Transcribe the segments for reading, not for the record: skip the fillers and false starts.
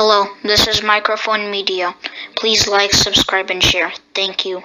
Hello, this is Microphone Media. Please like, subscribe, and share. Thank you.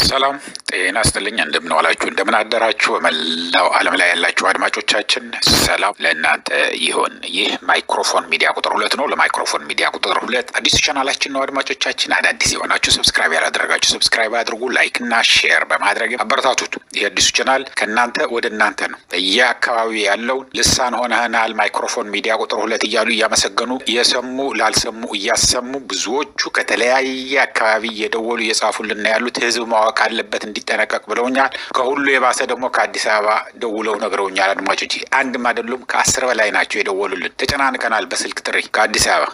ሰላም ጤና ይስጥልኝ እንደምን ዋላችሁ እንደምን አደራችሁ በመላው ዓለም ላይ ያላችሁ አድማጮቻችን ሰላም ለእናንተ ይሁን። ይህ ማይክሮፎን ሚዲያ ቁጥር 2 ነው። ለማይክሮፎን ሚዲያ ቁጥር 2 አዲስ ቻናላችን ነው። አድማጮቻችን አዳዲስ የሆናችሁ ሰብስክራይብ ያላደረጋችሁ ሰብስክራይብ አድርጉ፣ ላይክ እና ሼር በማድረግ አበረታቱት። ይህ አዲስ ቻናል ከናንተ ወደ እናንተ ነው። በየአካባቢው ያለው ልሳን ሆነናል ማይክሮፎን ሚዲያ ቁጥር 2 እያሉ እያመሰገኑ የሰሙ ላልሰሙ እያሰሙ ብዙዎቹ ከተለያየ አካባቢ እየደወሉ እየጻፉልን ያሉት ህዝብ ማወቅ አለበት እንዲጠነቀቅ ብለውኛል። ከሁሉ የባሰ ደግሞ ከአዲስ አበባ ደውለው ነግረውኛል። አድማጮች አንድም አይደሉም ከ10 በላይ ናቸው የደወሉልን። ተጨናንቀናል በስልክ ጥሪ ከአዲስ አበባ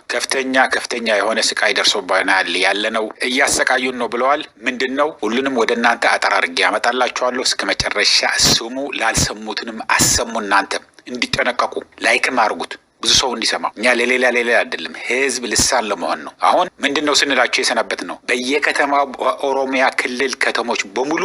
ከፍተኛ የሆነ ስቃይ ደርሶብናል ያለነው እያሰቃዩን ነው ብለዋል። ምንድነው ሁሉንም ወደ እናንተ አጠራርጌ ያመጣላችኋለሁ። እስከ መጨረሻ ስሙ፣ ላልሰሙትንም አሰሙ። እናንተም እንዲጠነቀቁ ላይክም አድርጉት ብዙ ሰው እንዲሰማ። እኛ ለሌላ አይደለም ህዝብ ልሳን ለመሆን ነው። አሁን ምንድነው ስንላችሁ የሰነበት ነው። በየከተማው ኦሮሚያ ክልል ከተሞች በሙሉ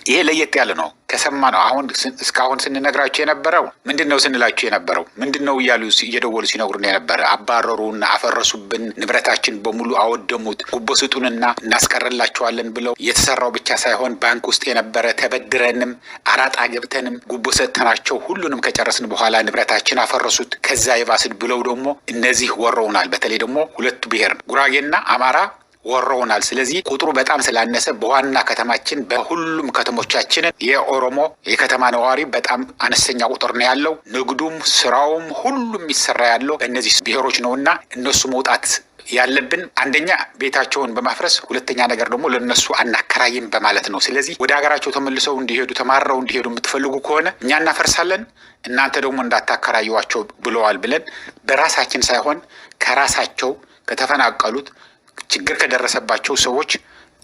ይሄ ለየት ያለ ነው። ከሰማ ነው አሁን እስካሁን ስንነግራችሁ የነበረው ምንድነው ስንላችሁ የነበረው ምንድነው እያሉ እየደወሉ ሲነግሩን የነበረ አባረሩና አፈረሱብን፣ ንብረታችን በሙሉ አወደሙት፣ ጉቦ ስጡንና እናስቀርላችኋለን ብለው የተሰራው ብቻ ሳይሆን ባንክ ውስጥ የነበረ ተበድረንም አራጣ ገብተንም ጉቦ ሰጥተናቸው ሁሉንም ከጨረስን በኋላ ንብረታችን አፈረሱት። ከዛ ይባስድ ብለው ደግሞ እነዚህ ወረውናል። በተለይ ደግሞ ሁለቱ ብሔር ጉራጌና አማራ ወረውናል። ስለዚህ ቁጥሩ በጣም ስላነሰ በዋና ከተማችን በሁሉም ከተሞቻችን የኦሮሞ የከተማ ነዋሪ በጣም አነስተኛ ቁጥር ነው ያለው። ንግዱም ስራውም ሁሉም ይሰራ ያለው በእነዚህ ብሔሮች ነውና እነሱ መውጣት ያለብን አንደኛ ቤታቸውን በማፍረስ ሁለተኛ ነገር ደግሞ ለነሱ አናከራይም በማለት ነው። ስለዚህ ወደ ሀገራቸው ተመልሰው እንዲሄዱ ተማረው እንዲሄዱ የምትፈልጉ ከሆነ እኛ እናፈርሳለን፣ እናንተ ደግሞ እንዳታከራዩዋቸው ብለዋል ብለን በራሳችን ሳይሆን ከራሳቸው ከተፈናቀሉት ችግር ከደረሰባቸው ሰዎች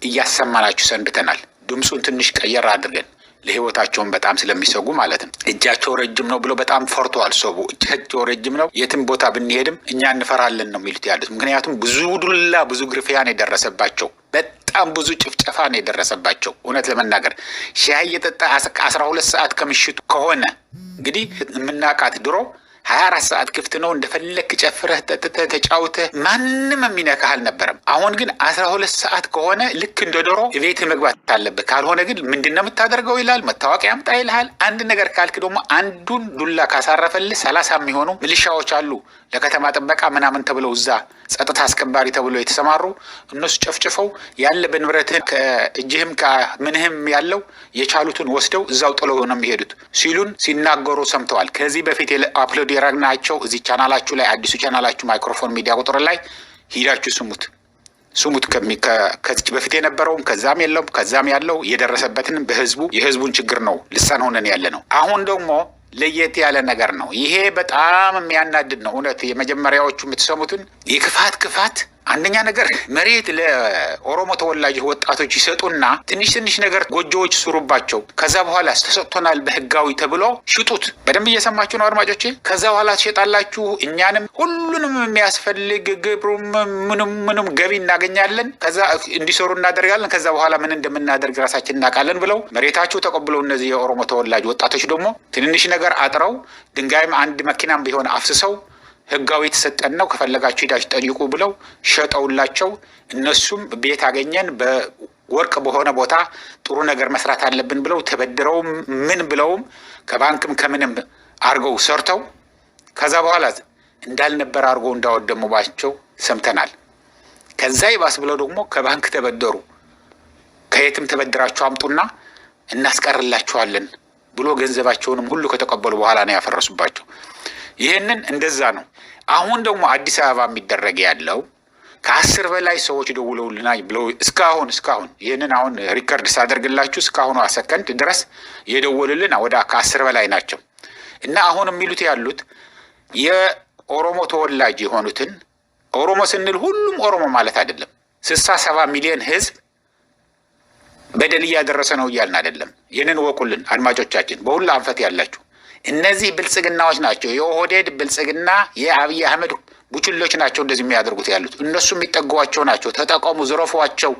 እያሰማናችሁ ሰንብተናል። ድምፁን ትንሽ ቀየር አድርገን ለህይወታቸውን በጣም ስለሚሰጉ ማለት ነው። እጃቸው ረጅም ነው ብሎ በጣም ፈርተዋል። ሰው እጃቸው ረጅም ነው፣ የትም ቦታ ብንሄድም እኛ እንፈራለን ነው የሚሉት ያሉት። ምክንያቱም ብዙ ዱላ ብዙ ግርፊያ ነው የደረሰባቸው፣ በጣም ብዙ ጭፍጨፋ ነው የደረሰባቸው። እውነት ለመናገር ሻይ እየጠጣ 12 ሰዓት ከምሽቱ ከሆነ እንግዲህ የምናውቃት ድሮ 24 ሰዓት ክፍት ነው፣ እንደፈለክ ጨፍረህ ጠጥተህ ተጫውተህ ማንም የሚነካህ አልነበረም። አሁን ግን 12 ሰዓት ከሆነ ልክ እንደ ዶሮ ቤት መግባት አለብህ። ካልሆነ ግን ምንድነው የምታደርገው ይላል። መታወቂያ አምጣ ይልሃል። አንድ ነገር ካልክ ደግሞ አንዱን ዱላ ካሳረፈልህ 30 የሚሆኑ ሚሊሻዎች አሉ ለከተማ ጥበቃ ምናምን ተብለው እዛ ጸጥታ አስከባሪ ተብለው የተሰማሩ እነሱ ጨፍጭፈው ያለ በንብረትህን ከእጅህም ከምንህም ያለው የቻሉትን ወስደው እዛው ጥለው ነው የሚሄዱት ሲሉን ሲናገሩ ሰምተዋል። ከዚህ በፊት አፕሎድ ያረግናቸው እዚህ ቻናላችሁ ላይ አዲሱ ቻናላችሁ ማይክሮፎን ሚዲያ ቁጥር ላይ ሂዳችሁ ስሙት። ከዚህ በፊት የነበረውም ከዛም ያለው የደረሰበትን የህዝቡን ችግር ነው ልሳን ሆነን ያለ ነው። አሁን ደግሞ ለየት ያለ ነገር ነው። ይሄ በጣም የሚያናድድ ነው። እውነት የመጀመሪያዎቹ የምትሰሙትን የክፋት አንደኛ ነገር መሬት ለኦሮሞ ተወላጅ ወጣቶች ይሰጡና ትንሽ ነገር ጎጆዎች ስሩባቸው። ከዛ በኋላ ተሰጥቶናል በህጋዊ ተብሎ ሽጡት። በደንብ እየሰማችሁ ነው አድማጮቼ። ከዛ በኋላ ትሸጣላችሁ፣ እኛንም ሁሉንም የሚያስፈልግ ግብሩም ምንም ገቢ እናገኛለን። ከዛ እንዲሰሩ እናደርጋለን። ከዛ በኋላ ምን እንደምናደርግ ራሳችን እናውቃለን ብለው መሬታቸው ተቀብለው እነዚህ የኦሮሞ ተወላጅ ወጣቶች ደግሞ ትንሽ ነገር አጥረው ድንጋይም አንድ መኪናም ቢሆን አፍስሰው ህጋዊ የተሰጠን ነው ከፈለጋችሁ ሄዳችሁ ጠይቁ ብለው ሸጠውላቸው እነሱም ቤት አገኘን በወርቅ በሆነ ቦታ ጥሩ ነገር መስራት አለብን ብለው ተበድረው ምን ብለውም ከባንክም ከምንም አርገው ሰርተው ከዛ በኋላ እንዳልነበር አርገው እንዳወደሙባቸው ሰምተናል። ከዛ ይባስ ብለው ደግሞ ከባንክ ተበደሩ። ከየትም ተበድራችሁ አምጡና እናስቀርላችኋለን ብሎ ገንዘባቸውንም ሁሉ ከተቀበሉ በኋላ ነው ያፈረሱባቸው። ይሄንን እንደዛ ነው። አሁን ደግሞ አዲስ አበባ የሚደረግ ያለው ከ10 በላይ ሰዎች ደውለውልናል ብለው እስካሁን ይሄንን አሁን ሪከርድ ሳደርግላችሁ እስካሁን ሰከንድ ድረስ የደወሉልን ወደ ከ10 በላይ ናቸው። እና አሁን የሚሉት ያሉት የኦሮሞ ተወላጅ የሆኑትን ኦሮሞ ስንል ሁሉም ኦሮሞ ማለት አይደለም። 67 ሚሊዮን ህዝብ በደል እያደረሰ ነው እያልን አይደለም። ይህንን ወቁልን አድማጮቻችን፣ በሁሉ አንፈት ያላችሁ እነዚህ ብልጽግናዎች ናቸው። የኦህዴድ ብልጽግና የአብይ አህመድ ቡችሎች ናቸው እንደዚህ የሚያደርጉት ያሉት። እነሱ የሚጠጓቸው ናቸው። ተጠቀሙ፣ ዝረፏቸው።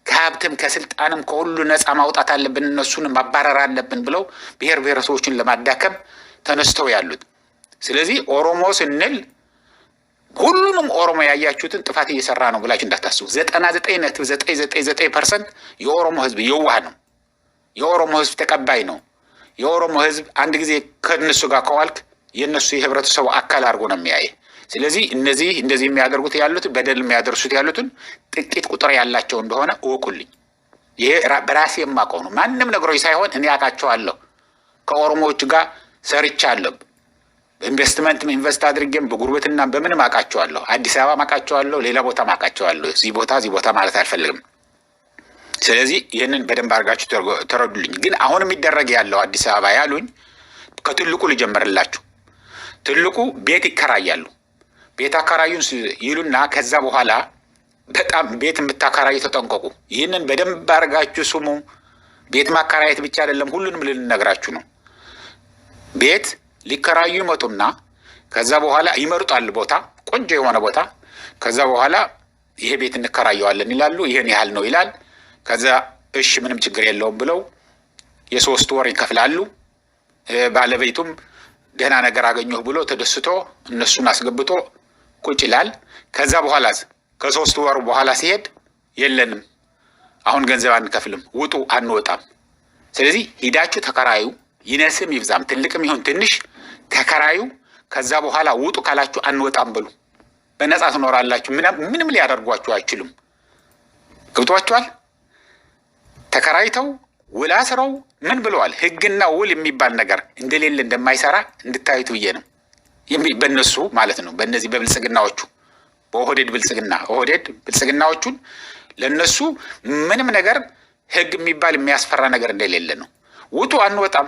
ከሀብትም ከስልጣንም ከሁሉ ነፃ ማውጣት አለብን፣ እነሱን ማባረር አለብን ብለው ብሔረሰቦችን ለማዳከም ተነስተው ያሉት። ስለዚህ ኦሮሞ ስንል ሁሉንም ኦሮሞ ያያችሁትን ጥፋት እየሰራ ነው ብላችሁ እንዳታስቡ። 99.999% የኦሮሞ ህዝብ የዋህ ነው። የኦሮሞ ህዝብ ተቀባይ ነው። የኦሮሞ ህዝብ አንድ ጊዜ ከነሱ ጋር ከዋልክ የነሱ የህብረተሰቡ አካል አድርጎ ነው የሚያየ። ስለዚህ እነዚህ እንደዚህ የሚያደርጉት ያሉት በደል የሚያደርሱት ያሉትን ጥቂት ቁጥር ያላቸው እንደሆነ እወቁልኝ። ይሄ በራሴ የማውቀው ነው። ማንም ነግሮኝ ሳይሆን እኔ አውቃቸዋለሁ። ከኦሮሞዎች ጋር ሰርቻለሁ። ኢንቨስትመንት ኢንቨስት አድርጌም በጉርብትና በምንም አውቃቸዋለሁ። አዲስ አበባ አውቃቸዋለሁ፣ ሌላ ቦታ አውቃቸዋለሁ። እዚህ ቦታ ማለት አልፈልግም። ስለዚህ ይህንን በደንብ አድርጋችሁ ተረዱልኝ። ግን አሁን የሚደረግ ያለው አዲስ አበባ ያሉኝ ከትልቁ ልጀምርላችሁ። ትልቁ ቤት ይከራያሉ። ቤት አከራዩን ይሉና ከዛ በኋላ በጣም ቤት የምታከራዩ ተጠንቀቁ። ይህንን በደንብ አድርጋችሁ ስሙ። ቤት ማከራየት ብቻ አይደለም፣ ሁሉንም ልንነግራችሁ ነው። ቤት ሊከራዩ ይመጡና ከዛ በኋላ ይመርጣል ቦታ፣ ቆንጆ የሆነ ቦታ። ከዛ በኋላ ይሄ ቤት እንከራየዋለን ይላሉ። ይሄን ያህል ነው ይላል። ከዛ እሺ ምንም ችግር የለውም ብለው የ3 ወር ይከፍላሉ። ባለቤቱም ደህና ነገር አገኘሁ ብሎ ተደስቶ እነሱን አስገብቶ ቁጭ ይላል። ከዛ በኋላ ከ3 ወር በኋላ ሲሄድ የለንም፣ አሁን ገንዘብ አንከፍልም፣ ውጡ፣ አንወጣም። ስለዚህ ሂዳችሁ ተከራዩ፣ ይነስም ይብዛም፣ ትልቅም ይሁን ትንሽ ተከራዩ። ከዛ በኋላ ውጡ ካላችሁ አንወጣም ብሉ። በነጻ ትኖራላችሁ። ምንም ሊያደርጓችሁ አይችሉም። ገብቷችኋል? ተከራይተው ውል አስረው ምን ብለዋል? ህግና ውል የሚባል ነገር እንደሌለ እንደማይሰራ እንድታዩት ብዬ ነው። በእነሱ ማለት ነው። በእነዚህ በብልጽግናዎቹ በኦህዴድ ብልጽግናዎቹን ለእነሱ ምንም ነገር ህግ የሚባል የሚያስፈራ ነገር እንደሌለ ነው። ውጡ፣ አንወጣም፣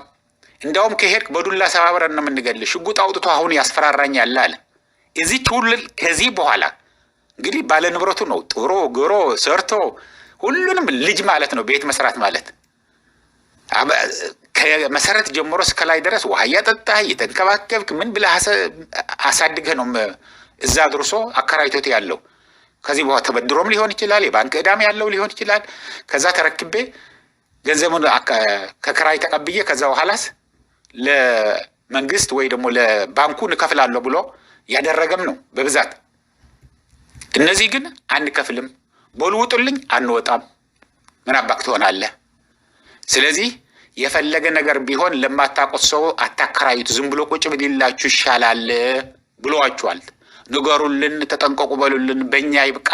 እንዲያውም ከሄድክ በዱላ ሰባብረን ነው የምንገልህ፣ ሽጉጥ አውጥቶ አሁን ያስፈራራኛል አለ። እዚህ ትውልል ከዚህ በኋላ እንግዲህ ባለ ንብረቱ ነው ጥሮ ግሮ ሰርቶ ሁሉንም ልጅ ማለት ነው ቤት መስራት ማለት ከመሰረት ጀምሮ እስከ ላይ ድረስ ውሃ እያጠጣህ እየተንከባከብክ ምን ብለህ አሳድገህ ነው እዛ ድርሶ አከራይቶት ያለው። ከዚህ በኋላ ተበድሮም ሊሆን ይችላል፣ የባንክ ዕዳም ያለው ሊሆን ይችላል። ከዛ ተረክቤ ገንዘቡን ከክራይ ተቀብዬ ከዛ በኋላስ ለመንግስት ወይ ደግሞ ለባንኩ እንከፍላለሁ ብሎ ያደረገም ነው በብዛት። እነዚህ ግን አንከፍልም፣ በሉ ውጡልኝ፣ አንወጣም፣ ምን አባክ ትሆናለህ። ስለዚህ የፈለገ ነገር ቢሆን ለማታውቁት ሰው አታከራዩት፣ ዝም ብሎ ቁጭ ብሊላችሁ ይሻላል ብሏችኋል። ንገሩልን፣ ተጠንቀቁ በሉልን፣ በእኛ ይብቃ።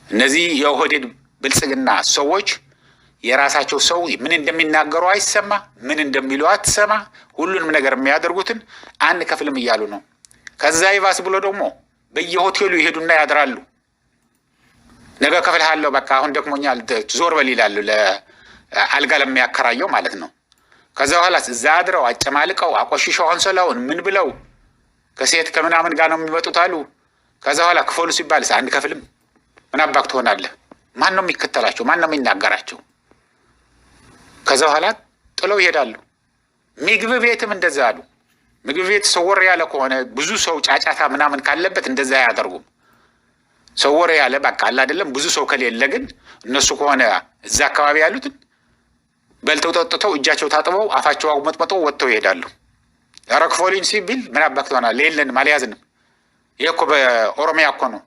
እነዚህ የኦህዴድ ብልጽግና ሰዎች የራሳቸው ሰው ምን እንደሚናገሩ አይሰማ፣ ምን እንደሚሉ አትሰማ። ሁሉንም ነገር የሚያደርጉትን አንከፍልም እያሉ ነው። ከዛ ይባስ ብሎ ደግሞ በየሆቴሉ ይሄዱና ያድራሉ። ነገ ከፍልሃለሁ፣ በቃ አሁን ደክሞኛል፣ ዞር በል ይላሉ፣ ለአልጋ ለሚያከራየው ማለት ነው። ከዛ በኋላ እዛ አድረው አጨማልቀው አቆሽሸው አንሶላውን ምን ብለው ከሴት ከምናምን ጋር ነው የሚመጡት አሉ። ከዛ በኋላ ክፈሉ ሲባልስ አንከፍልም፣ ምን አባክ ትሆናለህ። ማን ነው የሚከተላቸው? ማን ነው የሚናገራቸው? ከዛ በኋላ ጥለው ይሄዳሉ። ምግብ ቤትም እንደዛ አሉ። ምግብ ቤት ሰወር ያለ ከሆነ ብዙ ሰው ጫጫታ ምናምን ካለበት እንደዛ አያደርጉም። ሰወር ያለ በቃ አለ አይደለም። ብዙ ሰው ከሌለ ግን እነሱ ከሆነ እዛ አካባቢ ያሉትን በልተው ጠጥተው እጃቸው ታጥበው አፋቸው አጉመጥመጠው ወጥተው ይሄዳሉ። ረክፎሊን ሲቢል ምን አባክ ትሆናለህ? የለንም፣ አልያዝንም። ይህ እኮ በኦሮሚያ እኮ ነው፣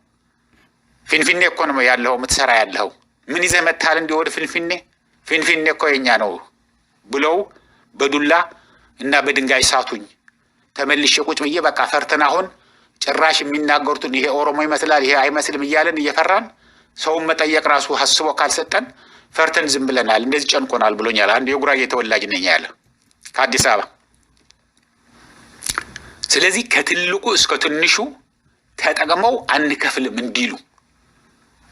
ፊንፊኔ እኮ ነው ያለው የምትሰራ ያለው። ምን ይዘህ መጥተሃል እንዲህ ወደ ፊንፊኔ? ፊንፊኔ እኮ የኛ ነው ብለው በዱላ እና በድንጋይ ሳቱኝ። ተመልሼ ቁጭ ብዬ በቃ ፈርተን አሁን ጭራሽ የሚናገሩትን ይሄ ኦሮሞ ይመስላል ይሄ አይመስልም እያለን እየፈራን ሰውን መጠየቅ ራሱ ሀስቦ ካልሰጠን ፈርተን ዝም ብለናል። እንደዚህ ጨንቆናል ብሎኛል አንድ የጉራጌ ተወላጅ ነኝ ያለ ከአዲስ አበባ። ስለዚህ ከትልቁ እስከ ትንሹ ተጠቅመው አንከፍልም እንዲሉ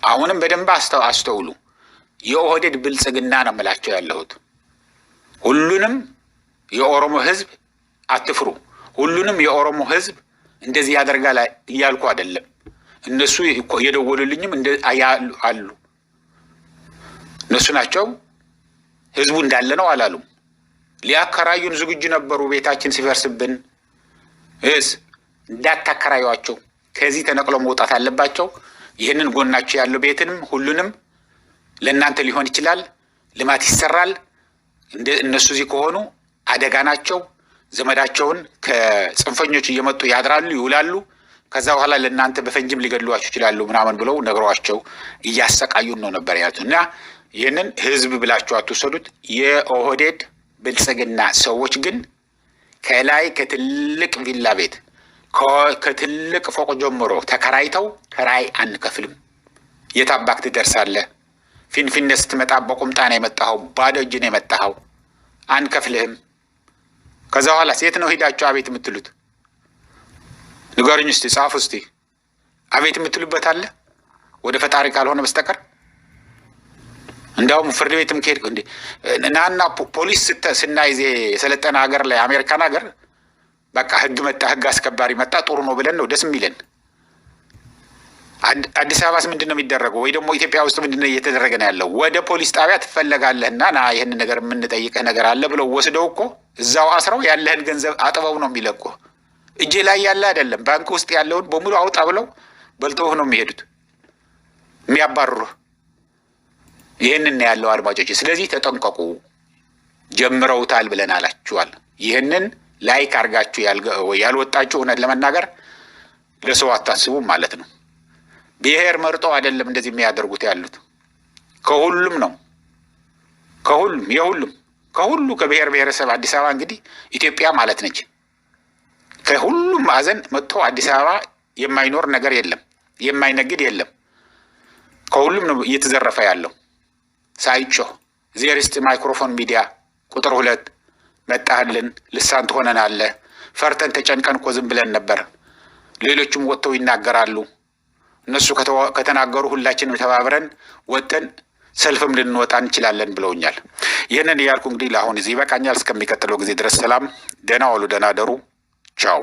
አሁንም በደንብ አስተውሉ። የኦህዴድ ብልጽግና ነው የምላቸው ያለሁት። ሁሉንም የኦሮሞ ህዝብ አትፍሩ፣ ሁሉንም የኦሮሞ ህዝብ እንደዚህ ያደርጋል እያልኩ አይደለም። እነሱ የደወሉልኝም አሉ። እነሱ ናቸው። ህዝቡ እንዳለ ነው አላሉም። ሊያከራዩን ዝግጁ ነበሩ። ቤታችን ሲፈርስብን እንዳታከራዩዋቸው፣ ከዚህ ተነቅለው መውጣት አለባቸው። ይህንን ጎናቸው ያለው ቤትንም ሁሉንም ለእናንተ ሊሆን ይችላል፣ ልማት ይሰራል። እነሱ እዚህ ከሆኑ አደጋ ናቸው። ዘመዳቸውን ከጽንፈኞች እየመጡ ያድራሉ፣ ይውላሉ። ከዛ በኋላ ለእናንተ በፈንጅም ሊገድሏችሁ ይችላሉ ምናምን ብለው ነግረዋቸው እያሰቃዩን ነው ነበር ያሉት። እና ይህንን ህዝብ ብላችሁ አትወሰዱት። የኦህዴድ ብልጽግና ሰዎች ግን ከላይ ከትልቅ ቪላ ቤት ከትልቅ ፎቅ ጀምሮ ተከራይተው ከራይ አንከፍልም፣ የታባክ ትደርሳለህ፣ ፊንፊኔ ስትመጣ በቁምጣ ነው የመጣኸው፣ ባዶ እጅ ነው የመጣኸው፣ አንከፍልህም። ከዛ በኋላ ሴት ነው ሂዳችሁ አቤት የምትሉት? ንገሩኝ እስቲ፣ ጻፉ እስቲ። አቤት የምትሉበት አለ ወደ ፈጣሪ ካልሆነ በስተቀር? እንዲያውም ፍርድ ቤትም ከሄድክ እንዴ ናና ፖሊስ ስናይ የሰለጠነ ሀገር ላይ አሜሪካን ሀገር በቃ ህግ መጣ፣ ህግ አስከባሪ መጣ፣ ጥሩ ነው ብለን ነው ደስ የሚለን። አዲስ አበባስ ምንድን ነው የሚደረገው? ወይ ደግሞ ኢትዮጵያ ውስጥ ምንድን ነው እየተደረገ ነው ያለው? ወደ ፖሊስ ጣቢያ ትፈለጋለህና ና ይህን ነገር የምንጠይቅህ ነገር አለ ብለው ወስደው እኮ እዛው አስረው ያለህን ገንዘብ አጥበው ነው የሚለቁ። እጄ ላይ ያለ አይደለም ባንክ ውስጥ ያለውን በሙሉ አውጣ ብለው በልተውህ ነው የሚሄዱት የሚያባርሩህ። ይህንን ያለው አድማጮች፣ ስለዚህ ተጠንቀቁ። ጀምረውታል ብለን አላችኋል። ይህንን ላይክ አድርጋችሁ ያልወጣችሁ እውነት ለመናገር ለሰው አታስቡም ማለት ነው። ብሔር መርጦ አይደለም እንደዚህ የሚያደርጉት ያሉት፣ ከሁሉም ነው። ከሁሉ ከብሔር ብሔረሰብ አዲስ አበባ እንግዲህ ኢትዮጵያ ማለት ነች። ከሁሉም ማዕዘን መጥቶ አዲስ አበባ የማይኖር ነገር የለም፣ የማይነግድ የለም። ከሁሉም ነው እየተዘረፈ ያለው ሳይጮህ። ዜሪስት ማይክሮፎን ሚዲያ ቁጥር 2 መጣህልን፣ ልሳን ትሆነናለህ። ፈርተን ተጨንቀን እኮ ዝም ብለን ነበር። ሌሎችም ወጥተው ይናገራሉ። እነሱ ከተናገሩ ሁላችንም ተባብረን ወጥተን ሰልፍም ልንወጣ እንችላለን ብለውኛል። ይህንን እያልኩ እንግዲህ ለአሁን እዚህ ይበቃኛል። እስከሚቀጥለው ጊዜ ድረስ ሰላም፣ ደህና ዋሉ፣ ደህና ደሩ። ቻው።